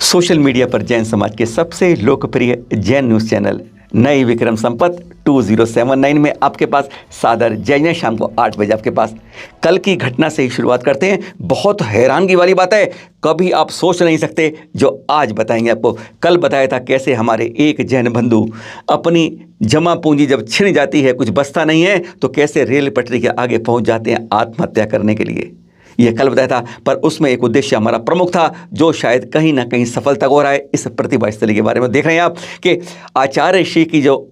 Social media पर जैन समाज के सबसे लोकप्रिय जैन न्यूज़ चैनल नई विक्रम संपत 2079 में आपके पास सादर जय जय। शाम को 8 बजे आपके पास कल की घटना से ही शुरुआत करते हैं। बहुत हैरानगी वाली बात है, कभी आप सोच नहीं सकते जो आज बताएंगे आपको। कल बताया था कैसे हमारे एक जैन बंधु अपनी जमा पूंजी जब छिन जाती है, कुछ बचता नहीं है, तो कैसे रेल पटरी के आगे पहुंच जाते हैं आत्महत्या करने के लिए। यह कल बताया था, पर उसमें एक उद्देश्य हमारा प्रमुख था जो शायद कहीं ना कहीं सफलता हो रहा है। इस प्रतिभा स्थली के बारे में देख रहे हैं आप कि आचार्य श्री की जो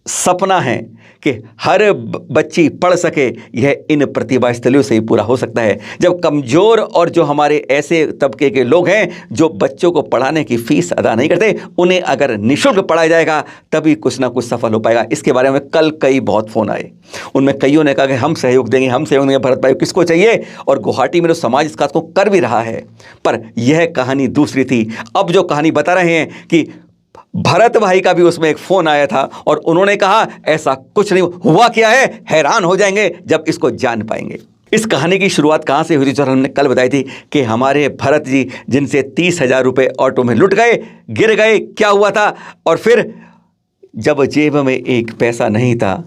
सपना है कि हर बच्ची पढ़ सके, यह इन प्रतिभा स्थलियों से ही पूरा हो सकता है। जब कमज़ोर और जो हमारे ऐसे तबके के लोग हैं जो बच्चों को पढ़ाने की फीस अदा नहीं करते, उन्हें अगर निःशुल्क पढ़ाया जाएगा तभी कुछ ना कुछ सफल हो पाएगा। इसके बारे में कल कई बहुत फ़ोन आए, उनमें कईयों ने कहा कि हम सहयोग देंगे, हम सहयोग देंगे। भरत भाई किसको चाहिए? और गुवाहाटी में तो समाज इस बात को कर भी रहा है। पर यह कहानी दूसरी थी। अब जो कहानी बता रहे हैं कि भरत भाई का भी उसमें एक फ़ोन आया था और उन्होंने कहा ऐसा कुछ नहीं हुआ। क्या है? हैरान हो जाएंगे जब इसको जान पाएंगे। इस कहानी की शुरुआत कहाँ से हुई थी? जो हमने कल बताई थी कि हमारे भरत जी जिनसे 30,000 रुपये ऑटो में लुट गए, गिर गए, क्या हुआ था? और फिर जब जेब में एक पैसा नहीं था,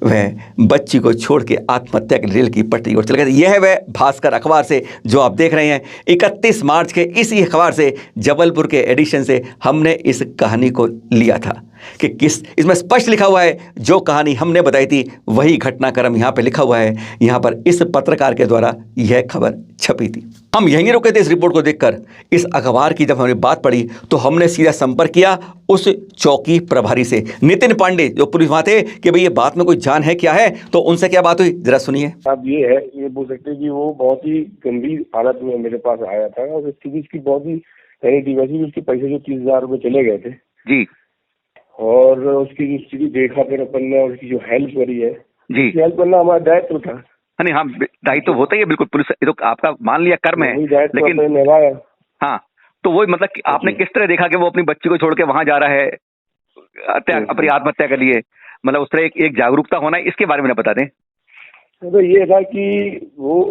वह बच्ची को छोड़ के आत्महत्या के रेल की पटरी और चल गए। यह वह भास्कर अखबार से जो आप देख रहे हैं, 31 मार्च के इसी अखबार से, जबलपुर के एडिशन से हमने इस कहानी को लिया था कि किस इसमें स्पष्ट लिखा हुआ है जो कहानी हमने बताई थी वही घटनाक्रम यहाँ पे लिखा हुआ है। यहाँ पर इस पत्रकार के द्वारा यह खबर छपी थी। हम यहीं रुके थे इस रिपोर्ट को देखकर। इस अखबार की जब हमने बात पढ़ी तो हमने सीधा संपर्क किया उस चौकी प्रभारी से, नितिन पांडे, जो पुलिस वहां थे, कि भाई ये बात में कोई जान है, क्या है? तो उनसे क्या बात हुई, जरा सुनिए। अब ये बोल सकते हैं कि वो बहुत ही गंभीर हालत में मेरे पास आया था और स्थिति उसकी बहुत ही वैसे भी उसके पैसे जो 30,000 रुपये चले गए थे जी, और उसकी जो स्थिति देखा फिर अपन ने, और उसकी जो हेल्प करी है जी, हेल्प करना हमारा दायित्व था। नहीं, हाँ, दायित्व होता ही है, बिल्कुल। पुलिस ये तो आपका मान लिया कर्म है, लेकिन निभाया। हाँ, तो वो मतलब कि आपने किस तरह देखा कि वो अपनी बच्ची को छोड़ के वहां जा रहा है अपनी आत्महत्या के लिए? मतलब उस तरह एक जागरूकता होना है, इसके बारे में बता दें। तो ये था कि वो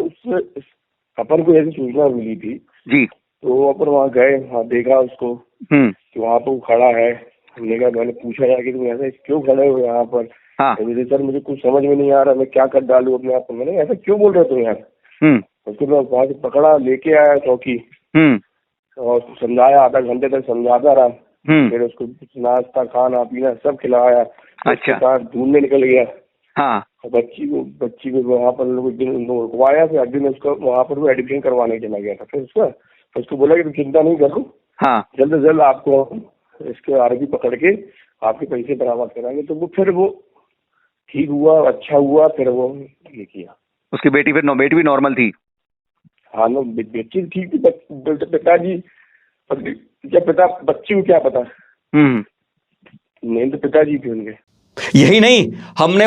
अपन को ऐसी सूचना मिली थी जी, तो अपन वहाँ गए, वहाँ देखा उसको कि वहाँ पर खड़ा है। हमने कहा, मैंने पूछा यार कि तुम ऐसे क्यों खड़े हो यहाँ पर? हाँ, सर मुझे कुछ समझ में नहीं आ रहा, मैं क्या कर डालूं अपने आप को। मैंने ऐसा क्यों बोल रहे हो तुम यार? उसको मैं वहाँ से पकड़ा, लेके आया चौकी और समझाया, आधा घंटे तक समझाता रहा। फिर उसको नाश्ता खाना पीना सब खिलाया। अच्छा, ढूंढने निकल गया। हाँ, बच्ची को वहाँ पर रुकवाया। फिर अगले दिन उसको वहाँ पर वो एडमिशन करवाने चला गया था। फिर उसको बोला कि तुम चिंता नहीं करो, हाँ, जल्द से जल्द आपको इसके आरोपी पकड़ के आपके पैसे बरामद कराएंगे। तो वो ठीक हुआ, अच्छा हुआ। फिर वो ये किया। उसकी बेटी भी नॉर्मल थी? हाँ, बेटी ठीक थी। पिताजी क्या पता, बच्ची को क्या पता। नहीं तो पिताजी थे उनके। यही नहीं, हमने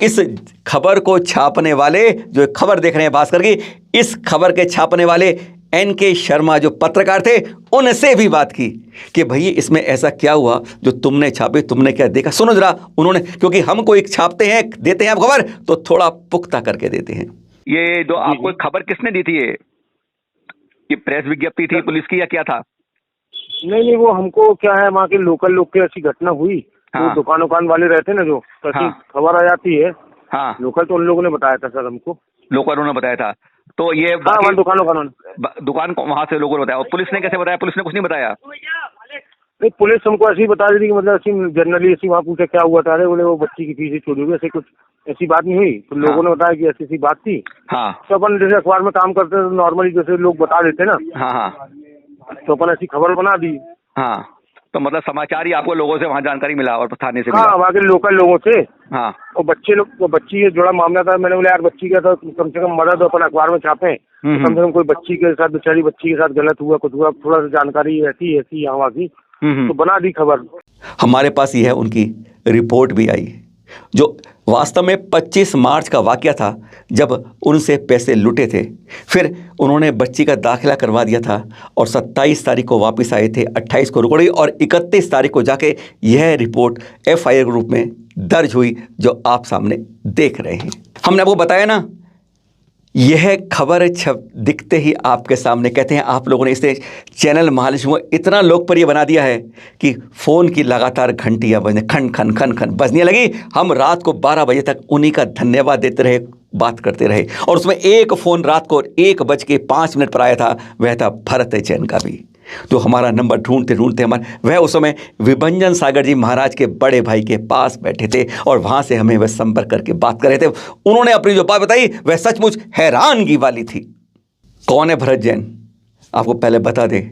इस खबर को छापने वाले, जो खबर देख रहे हैं भास्कर की, इस खबर के छापने वाले NK शर्मा जो पत्रकार थे, उनसे भी बात की कि भई इसमें ऐसा क्या हुआ जो तुमने छापी, तुमने क्या देखा? सुनो जरा। उन्होंने, क्योंकि हम कोई छापते हैं, देते हैं आप खबर, तो थोड़ा पुख्ता करके देते हैं। ये जो आपको खबर किसने दी थी? ये प्रेस विज्ञप्ति थी पुलिस की या क्या था? नहीं, वो हमको क्या है, वहाँ के लोकल लोग की ऐसी घटना हुई। हाँ, तो दुकान वाले रहते ना, जो हाँ, खबर आ जाती है। हाँ, लोकल तो उन लोगों ने बताया था सर हमको। लोकल ने बताया था? तो ये हाँ, दुकान वहाँ से लोगों ने बताया। और पुलिस ने कैसे बताया? पुलिस ने कुछ नहीं बताया? नहीं, पुलिस हमको ऐसे ही बता दी थी कि मतलब ऐसी जनरली ऐसी वहाँ पूछा क्या हुआ था। अरे बोले वो बच्ची की फीस छोड़ी हुई, ऐसे कुछ ऐसी बात नहीं हुई। तो लोगों ने बताया कि ऐसी बात थी। हाँ, तो अपन जैसे अखबार में काम करते हैं नॉर्मली जैसे लोग बता देते ना। हाँ, हाँ, तो अपन ऐसी खबर बना दी। हाँ, तो मतलब समाचार ही आपको लोगों से वहाँ जानकारी मिला और थाने से? हाँ, वहाँ के लोकल लोगों से। हाँ, और बच्ची से जुड़ा मामला था। मैंने बोला यार बच्ची का तो कम से कम मदद अपन अखबार में छापे, कम से कम कोई बच्ची के साथ, बेचारी बच्ची के साथ गलत हुआ, कुछ हुआ, थोड़ा सा जानकारी ऐसी यहाँ की, तो बना दी खबर। हमारे पास यह उनकी रिपोर्ट भी आई जो वास्तव में 25 मार्च का वाकया था जब उनसे पैसे लुटे थे। फिर उन्होंने बच्ची का दाखिला करवा दिया था और 27 तारीख को वापस आए थे, 28 को रुक गई और 31 तारीख को जाके यह रिपोर्ट FIR के रूप में दर्ज हुई जो आप सामने देख रहे हैं। हमने आपको बताया ना, यह खबर दिखते ही आपके सामने, कहते हैं आप लोगों ने इसे चैनल महालक्ष्मी को इतना लोकप्रिय बना दिया है कि फ़ोन की लगातार घंटियाँ बजने, खन खन खन खन बजने लगी। हम रात को 12 बजे तक उन्हीं का धन्यवाद देते रहे, बात करते रहे, और उसमें एक फ़ोन रात को 1:05 पर आया था, वह था भरत जैन का भी। तो हमारा नंबर ढूंढते ढूंढते वह उस समय विभंजन सागर जी महाराज के बड़े भाई के पास बैठे थे और वहाँ से हमें वह संपर्क करके बात कर रहे थे। उन्होंने अपनी जो बात बताई वह सचमुच हैरानगी वाली थी। कौन है भरत जैन? आपको पहले बता दें,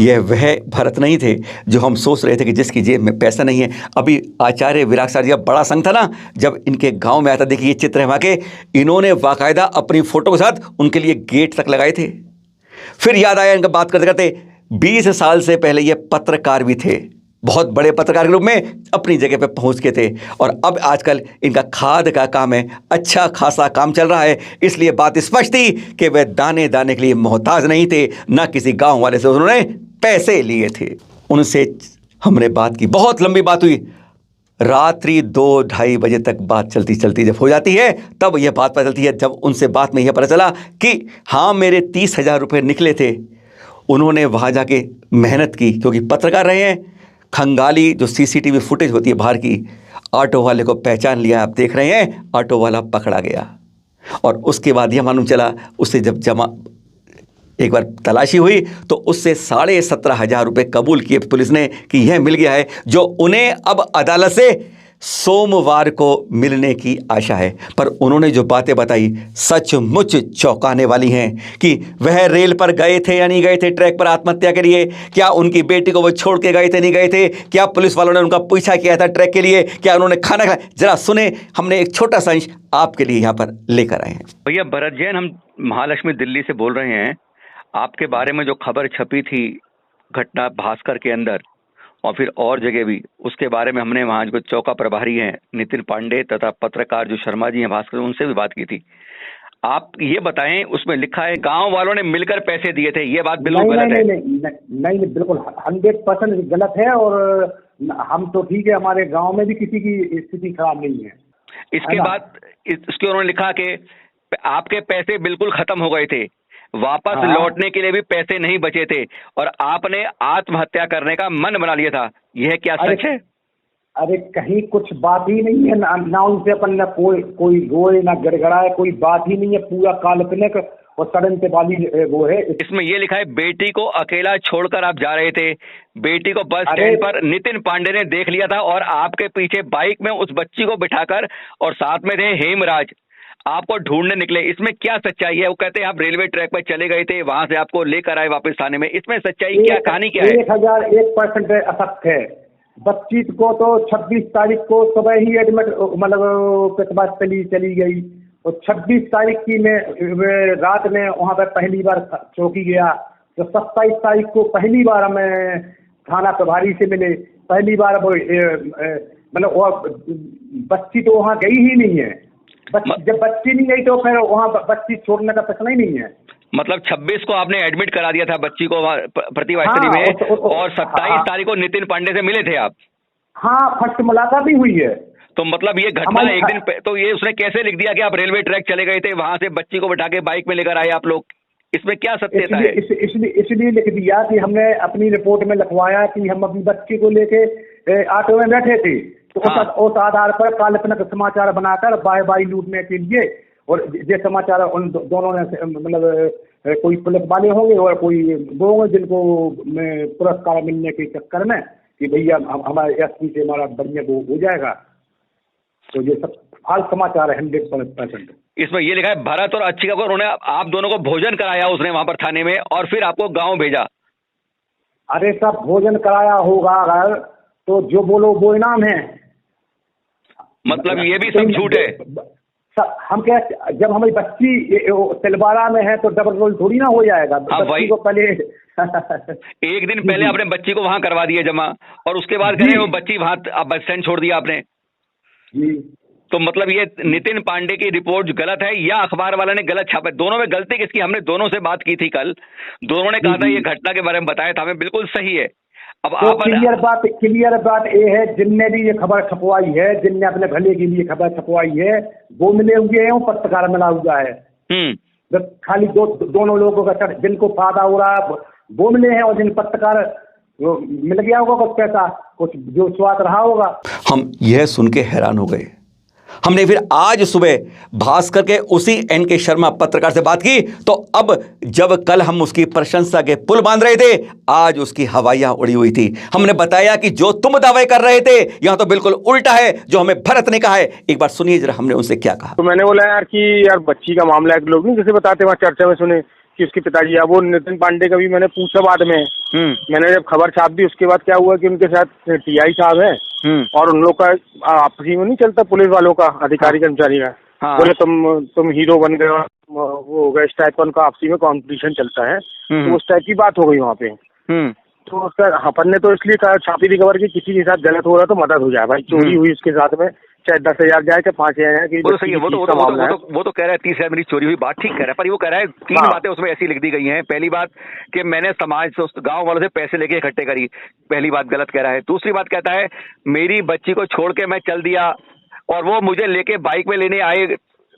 यह वह भरत नहीं थे जो हम सोच रहे थे कि जिसकी जेब में पैसा नहीं है। अभी आचार्य विराग सर जी का बड़ा संघ था ना, जब इनके गांव में आया था, देखिए ये चित्र है वहाँ के, इन्होंने बाकायदा अपनी फ़ोटो के साथ उनके लिए गेट तक लगाए थे। फिर याद आया इनका, बात करते करते 20 साल से पहले ये पत्रकार भी थे, बहुत बड़े पत्रकार के रूप में अपनी जगह पे पहुंच के थे, और अब आजकल इनका खाद का काम है, अच्छा खासा काम चल रहा है। इसलिए बात स्पष्ट थी कि वे दाने दाने के लिए मोहताज नहीं थे, ना किसी गांव वाले से उन्होंने पैसे लिए थे। उनसे हमने बात की, बहुत लंबी बात हुई, रात्रि 2-2:30 बजे तक बात चलती चलती जब हो जाती है तब यह बात पता चलती है, जब उनसे बात में यह पता चला कि हाँ मेरे 30,000 रुपये निकले थे। उन्होंने वहाँ जाके मेहनत की, क्योंकि पत्रकार रहे हैं। खंगाली जो CCTV फुटेज होती है बाहर की, ऑटो वाले को पहचान लिया, आप देख रहे हैं, ऑटो वाला पकड़ा गया। और उसके बाद यह मालूम चला, उससे जब एक बार तलाशी हुई तो उससे 17,500 रुपये कबूल किए पुलिस ने कि यह मिल गया है, जो उन्हें अब अदालत से सोमवार को मिलने की आशा है। पर उन्होंने जो बातें बताई सचमुच चौंकाने वाली हैं कि वह रेल पर गए थे या नहीं गए थे ट्रैक पर आत्महत्या के लिए, क्या उनकी बेटी को वो छोड़ के गए थे नहीं गए थे, क्या पुलिस वालों ने उनका पीछा किया था ट्रैक के लिए, क्या उन्होंने खाना खाया, जरा सुने। हमने एक छोटा सा अंश आपके लिए यहाँ पर लेकर आए हैं। भैया भरत जैन, हम महालक्ष्मी दिल्ली से बोल रहे हैं। आपके बारे में जो खबर छपी थी घटना भास्कर के अंदर और फिर और जगह भी, उसके बारे में हमने वहाँ जो चौका प्रभारी हैं नितिन पांडे तथा पत्रकार जो शर्मा जी हैं भास्कर, उनसे भी बात की थी। आप ये बताएं, उसमें लिखा है गांव वालों ने मिलकर पैसे दिए थे, ये बात बिल्कुल गलत है? नहीं, बिल्कुल 100% गलत है। और हम तो ठीक है, हमारे गांव में भी किसी की स्थिति खराब नहीं है। इसके बाद इसके उन्होंने लिखा कि आपके पैसे बिल्कुल खत्म हो गए थे, वापस लौटने के लिए भी पैसे नहीं बचे थे और आपने आत्महत्या करने का मन बना लिया था, यह क्या सच है? अरे कहीं कुछ बात ही नहीं है, ना उनसे अपन ना कोई रोए ना गड़गड़ाए, कोई बात ही नहीं है, पूरा काल्पनिक और षड्यंत्र वाली वो है। इसमें ये लिखा है बेटी को अकेला छोड़कर आप जा रहे थे, बेटी को बस स्टैंड पर नितिन पांडे ने देख लिया था और आपके पीछे बाइक में उस बच्ची को बिठाकर, और साथ में थे हेमराज, आपको ढूंढने निकले। इसमें क्या सच्चाई है? वो कहते हैं आप रेलवे ट्रैक पर चले गए थे, वहां से आपको लेकर आए वापस थाने में, इसमें सच्चाई क्या, कहानी क्या है? 1001% असत्य है। बच्ची को तो 26 तारीख को सुबह ही एडमिट, मतलब चली गई, और 26 तारीख की में रात में वहां पर पहली बार चौकी गया। तो 27 तारीख को पहली बार हमें थाना प्रभारी से मिले, पहली बार वो मतलब बच्ची तो वहाँ गई ही नहीं है। जब बच्ची नहीं गई तो फिर वहाँ बच्ची छोड़ने का प्रश्न ही नहीं है। मतलब 26 को आपने एडमिट करा दिया था बच्ची को प्रतिवास्थली में, और 27 तारीख को नितिन पांडे से मिले थे आप? हाँ, फर्स्ट मुलाकात भी हुई है। तो मतलब ये घटना एक दिन तो ये उसने कैसे लिख दिया कि आप रेलवे ट्रैक चले गए थे, वहां से बच्ची को बिठा के बाइक में लेकर आए आप लोग, इसमें क्या सत्यता है? इसलिए लिख दिया कि हमने अपनी रिपोर्ट में लिखवाया कि हम अपनी बच्ची को लेके ऑटो में बैठे थे, तो उस आधार पर काल्पनिक समाचार बनाकर बाई लूटने के लिए, और ये समाचार उन दोनों ने मतलब कोई पुलिस वाले होंगे और कोई वो होंगे जिनको पुरस्कार मिलने के चक्कर में कि भैया हमारे SP से हमारा बढ़िया वो हो जाएगा, तो ये सब फाल्स समाचार है 100%। इसमें ये लिखा है भरत और अच्छी को उन्होंने आप दोनों को भोजन कराया उसने वहां पर थाने में, और फिर आपको गांव भेजा। अरे सब भोजन कराया होगा अगर तो जो बोलो वो इनाम है, मतलब ये भी सब झूठ है? हम क्या, जब हमारी बच्ची तिलवाड़ा में है तो डबल रोल थोड़ी ना हो जाएगा। बच्ची को पहले एक दिन पहले आपने बच्ची को वहां करवा दिया जमा, और उसके बाद कह रहे वो बच्ची वहां बस स्टैंड छोड़ दिया आपने जी। तो मतलब ये नितिन पांडे की रिपोर्ट गलत है या अखबार वाला ने गलत छापा? दोनों में गलती किसकी? हमने दोनों से बात की थी कल, दोनों ने कहा था ये घटना के बारे में बताया था हमें, बिल्कुल सही है। अब तो क्लियर बात ये है, जिनने भी ये खबर छपवाई है, जिनने अपने भले के लिए खबर छपवाई है, वो मिले हुए हैं, पत्रकार मिला हुआ है। खाली दोनों लोगों का जिनको फायदा हो रहा है वो मिले हैं, और जिन पत्रकार मिल गया होगा कुछ पैसा, कुछ जो स्वाद रहा होगा। हम यह सुन के हैरान हो गए। हमने फिर आज सुबह भास्कर के उसी NK शर्मा पत्रकार से बात की, तो अब जब कल हम उसकी प्रशंसा के पुल बांध रहे थे, आज उसकी हवाइयां उड़ी हुई थी। हमने बताया कि जो तुम दावे कर रहे थे यहां तो बिल्कुल उल्टा है जो हमें भरत ने कहा है। एक बार सुनिए जरा हमने उनसे क्या कहा। तो मैंने बोला यार कि यार बच्ची का मामला है, लोग नहीं जैसे बताते वहाँ चर्चा में सुने कि उसके पिताजी, अब वो नितिन पांडे का भी मैंने पूछा बाद में। मैंने जब खबर छाप दी उसके बाद क्या हुआ कि उनके साथ TI साहब है और उन लोग का आपसी में नहीं चलता, पुलिस वालों का, अधिकारी कर्मचारी का। बोले तुम हीरो बन गए, वो हो गया, इस टाइप का उनका आपसी में कॉम्पिटिशन चलता है। तो उस टाइप की बात हो गई वहाँ पे। तो उसका अपन ने तो इसलिए कहा छापी थी खबर की किसी के साथ गलत हो रहा तो मदद हो जाए भाई, चोरी हुई उसके साथ में, चाहे 10,000 जाए चाहे 5,000 जाए। वो तो सही है, वो तो कह रहा है 30,000 मेरी चोरी हुई, बात ठीक कह रहा है, पर वो कह रहा है 3 बातें उसमें ऐसी लिख दी गई हैं। पहली बात कि मैंने समाज से, गांव वालों से पैसे लेके इकट्ठे करी, पहली बात गलत कह रहा है। दूसरी बात कहता है मेरी बच्ची को छोड़ के मैं चल दिया और वो मुझे लेके बाइक में लेने आए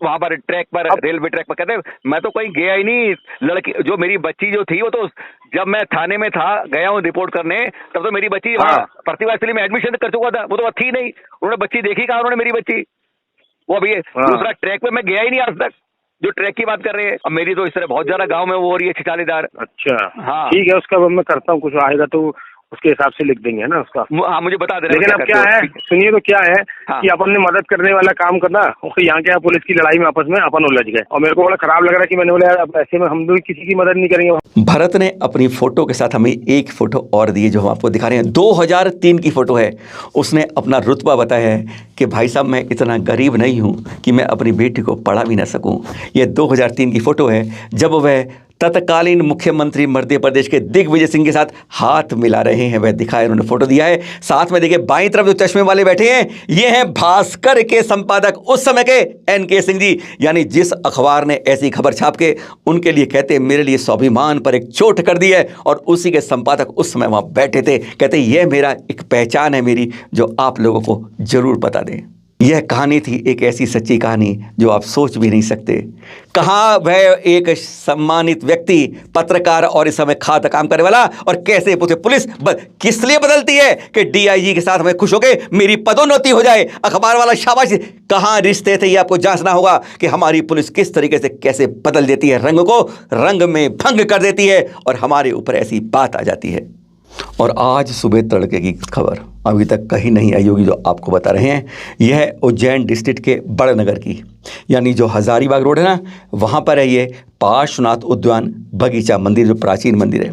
वहां पर ट्रैक पर, रेलवे ट्रैक पर। कहते मैं तो कहीं गया ही नहीं, लड़की जो मेरी बच्ची जो थी वो तो जब मैं थाने में था, गया हूँ रिपोर्ट करने, तब तो मेरी बच्ची प्रतिभा स्थली में एडमिशन कर चुका था, वो तो थी नहीं। उन्होंने बच्ची देखी कहा उन्होंने मेरी बच्ची, वो अभी दूसरा ट्रैक पे मैं गया ही नहीं आज तक, जो ट्रैक की बात कर रहे हैं। अब मेरी तो इस तरह बहुत ज्यादा गाँव में वो हो रही है छिछालीदार। अच्छा हाँ ठीक है, उसका मैं करता हूँ, कुछ आएगा तो उसके हिसाब से लिख देंगे ना उसका। हाँ मुझे बता देना। लेकिन अब क्या है सुनिए, तो क्या है कि अपन ने मदद करने वाला काम करना और यहाँ क्या पुलिस की लड़ाई में आपस में अपन उलझ गए, और मेरे को बड़ा खराब लग रहा है कि मैंने बोला अब ऐसे में हम लोग किसी की मदद नहीं करेंगे। भरत ने अपनी फोटो के साथ हमें एक फोटो और दी जो हम आपको दिखा रहे हैं, 2003 की फोटो है। उसने अपना रुतबा बताया है कि भाई साहब मैं इतना गरीब नहीं हूँ कि मैं अपनी बेटी को पढ़ा भी ना सकूँ। ये 2003 की फोटो है जब वह तत्कालीन मुख्यमंत्री मध्य प्रदेश के दिग्विजय सिंह के साथ हाथ मिला रहे हैं, वह दिखाया उन्होंने फोटो दिया है। साथ में देखिए बाईं तरफ जो चश्मे वाले बैठे हैं ये हैं भास्कर के संपादक उस समय के NK सिंह जी, यानी जिस अखबार ने ऐसी खबर छाप के उनके लिए कहते मेरे लिए स्वाभिमान पर एक चोट कर दी है, और उसी के संपादक उस समय वहाँ बैठे थे। कहते यह मेरा एक पहचान है मेरी जो आप लोगों को जरूर बता दें। यह कहानी थी एक ऐसी सच्ची कहानी जो आप सोच भी नहीं सकते। कहाँ वह एक सम्मानित व्यक्ति, पत्रकार और इस समय खाता काम करने वाला, और कैसे उसे पुलिस किस लिए बदलती है कि DIG के साथ हमें खुश हो गए मेरी पदोन्नति हो जाए, अखबार वाला शाबाश। कहाँ रिश्ते थे ये आपको जांचना होगा कि हमारी पुलिस किस तरीके से कैसे बदल देती है, रंग को रंग में भंग कर देती है और हमारे ऊपर ऐसी बात आ जाती है। और आज सुबह तड़के की खबर अभी तक कहीं नहीं आई होगी जो आपको बता रहे हैं। यह उज्जैन डिस्ट्रिक्ट के बड़नगर की, यानी जो हजारीबाग रोड है ना, वहाँ पर है ये पार्श्वनाथ उद्यान बगीचा मंदिर, जो प्राचीन मंदिर है।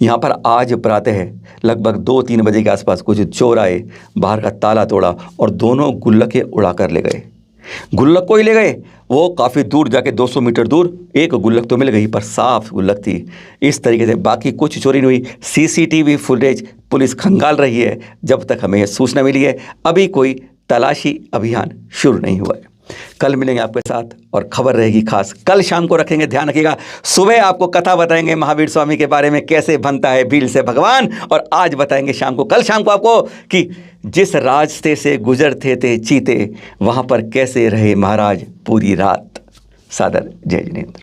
यहाँ पर आज प्रातः लगभग 2-3 बजे के आसपास कुछ चोर आए, बाहर का ताला तोड़ा और दोनों गुल्लकें उड़ा कर ले गए। गुल्लक को ही ले गए, वो काफ़ी दूर जाके 200 मीटर दूर एक गुल्लक तो मिल गई, पर साफ गुल्लक थी। इस तरीके से बाकी कुछ चोरी नहीं हुई। CCTV फुटेज पुलिस खंगाल रही है, जब तक हमें सूचना मिली है अभी कोई तलाशी अभियान शुरू नहीं हुआ है। कल मिलेंगे आपके साथ और खबर रहेगी खास। कल शाम को रखेंगे, ध्यान रखिएगा। सुबह आपको कथा बताएंगे महावीर स्वामी के बारे में, कैसे बनता है भील से भगवान, और आज बताएंगे शाम को, कल शाम को आपको कि जिस रास्ते से गुजरते थे चीते वहाँ पर कैसे रहे महाराज पूरी रात। सादर जय जिनेंद्र।